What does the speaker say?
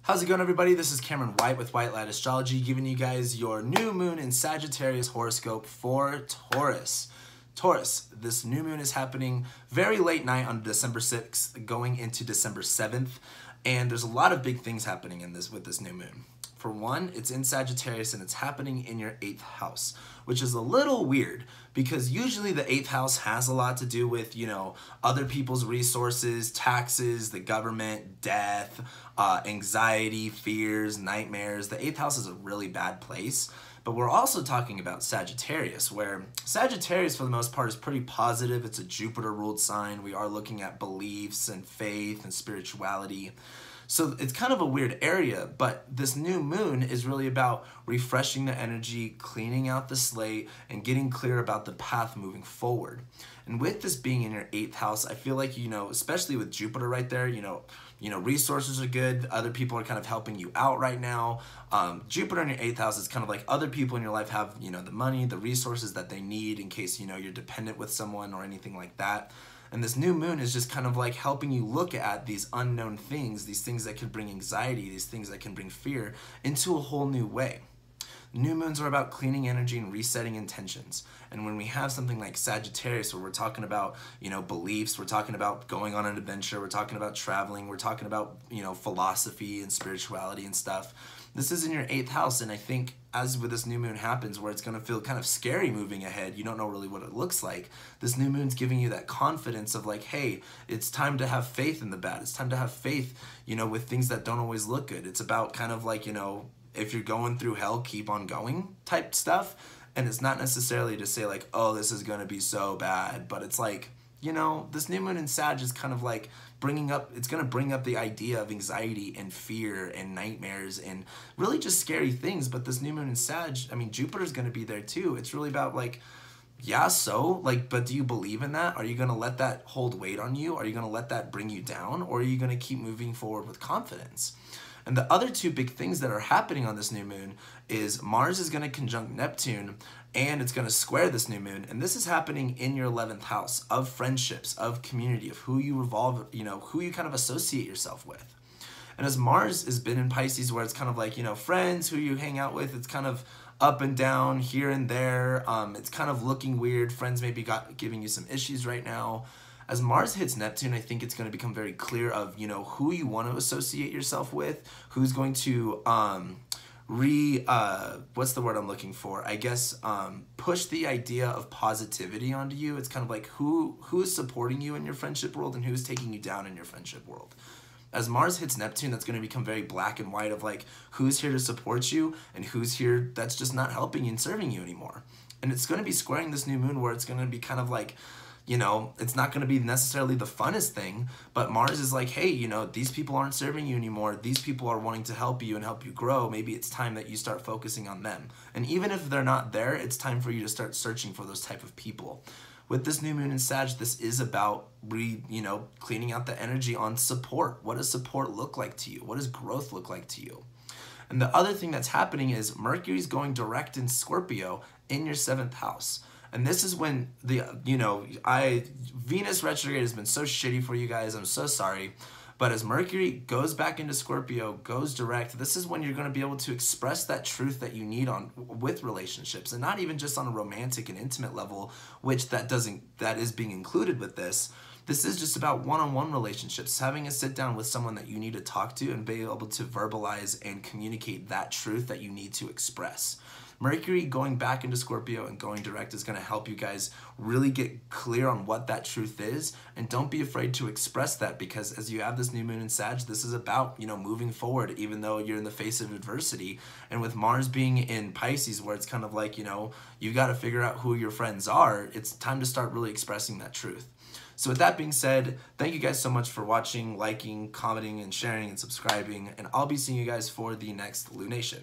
How's it going, everybody? This is Cameron White with White Light Astrology, giving you guys your new moon in Sagittarius horoscope for Taurus. Taurus, this new moon is happening very late night on December 6th, going into December 7th, and there's a lot of big things happening with this new moon. For one, it's in Sagittarius and it's happening in your 8th house, which is a little weird because usually the 8th house has a lot to do with, other people's resources, taxes, the government, death, anxiety, fears, nightmares. The 8th house is a really bad place. But we're also talking about Sagittarius, where Sagittarius, for the most part, is pretty positive. It's a Jupiter-ruled sign. We are looking at beliefs and faith and spirituality. So it's kind of a weird area, but this new moon is really about refreshing the energy, cleaning out the slate, and getting clear about the path moving forward. And with this being in your 8th house, I feel like, especially with Jupiter right there, resources are good. Other people are kind of helping you out right now. Jupiter in your 8th house is kind of like other people in your life have, the money, the resources that they need in case, you're dependent with someone or anything like that. And this new moon is just kind of like helping you look at these unknown things, these things that can bring anxiety, these things that can bring fear into a whole new way. New moons are about cleaning energy and resetting intentions. And when we have something like Sagittarius where we're talking about, beliefs, we're talking about going on an adventure, we're talking about traveling, we're talking about, philosophy and spirituality and stuff. This is in your 8th house, and I think as with this new moon happens where it's going to feel kind of scary moving ahead, you don't know really what it looks like, this new moon's giving you that confidence of like, hey, it's time to have faith in the bad. It's time to have faith, with things that don't always look good. It's about kind of like, if you're going through hell, keep on going type stuff. And it's not necessarily to say like, oh, this is going to be so bad, but it's like, this new moon in Sag is kind of like it's going to bring up the idea of anxiety and fear and nightmares and really just scary things. But this new moon in Sag, Jupiter's going to be there too. It's really about like, yeah, so but do you believe in that? Are you going to let that hold weight on you? Are you going to let that bring you down? Or are you going to keep moving forward with confidence? And the other two big things that are happening on this new moon is Mars is going to conjunct Neptune, and it's going to square this new moon. And this is happening in your 11th house of friendships, of community, of who you revolve, who you kind of associate yourself with. And as Mars has been in Pisces, where it's kind of like, friends who you hang out with, it's kind of up and down here and there. It's kind of looking weird. Friends maybe giving you some issues right now. As Mars hits Neptune, I think it's going to become very clear of, who you want to associate yourself with, who's going to what's the word I'm looking for? I guess push the idea of positivity onto you. It's kind of like who is supporting you in your friendship world and who's taking you down in your friendship world. As Mars hits Neptune, that's going to become very black and white of like who's here to support you and who's here that's just not helping you and serving you anymore. And it's going to be squaring this new moon where it's going to be kind of like, it's not going to be necessarily the funnest thing, but Mars is like, hey, these people aren't serving you anymore. These people are wanting to help you and help you grow. Maybe it's time that you start focusing on them. And even if they're not there, it's time for you to start searching for those type of people. With this new moon in Sag, this is about cleaning out the energy on support. What does support look like to you? What does growth look like to you? And the other thing that's happening is Mercury's going direct in Scorpio in your 7th house. And this is when Venus retrograde has been so shitty for you guys. I'm so sorry. But as Mercury goes back into Scorpio, goes direct, this is when you're going to be able to express that truth that you need with relationships, and not even just on a romantic and intimate level, which that is being included with this. This is just about one-on-one relationships, having a sit down with someone that you need to talk to and be able to verbalize and communicate that truth that you need to express. Mercury going back into Scorpio and going direct is going to help you guys really get clear on what that truth is, and don't be afraid to express that, because as you have this new moon in Sag, this is about, moving forward even though you're in the face of adversity. And with Mars being in Pisces where it's kind of like, you got to figure out who your friends are, it's time to start really expressing that truth. So with that being said, thank you guys so much for watching, liking, commenting, and sharing and subscribing, and I'll be seeing you guys for the next lunation.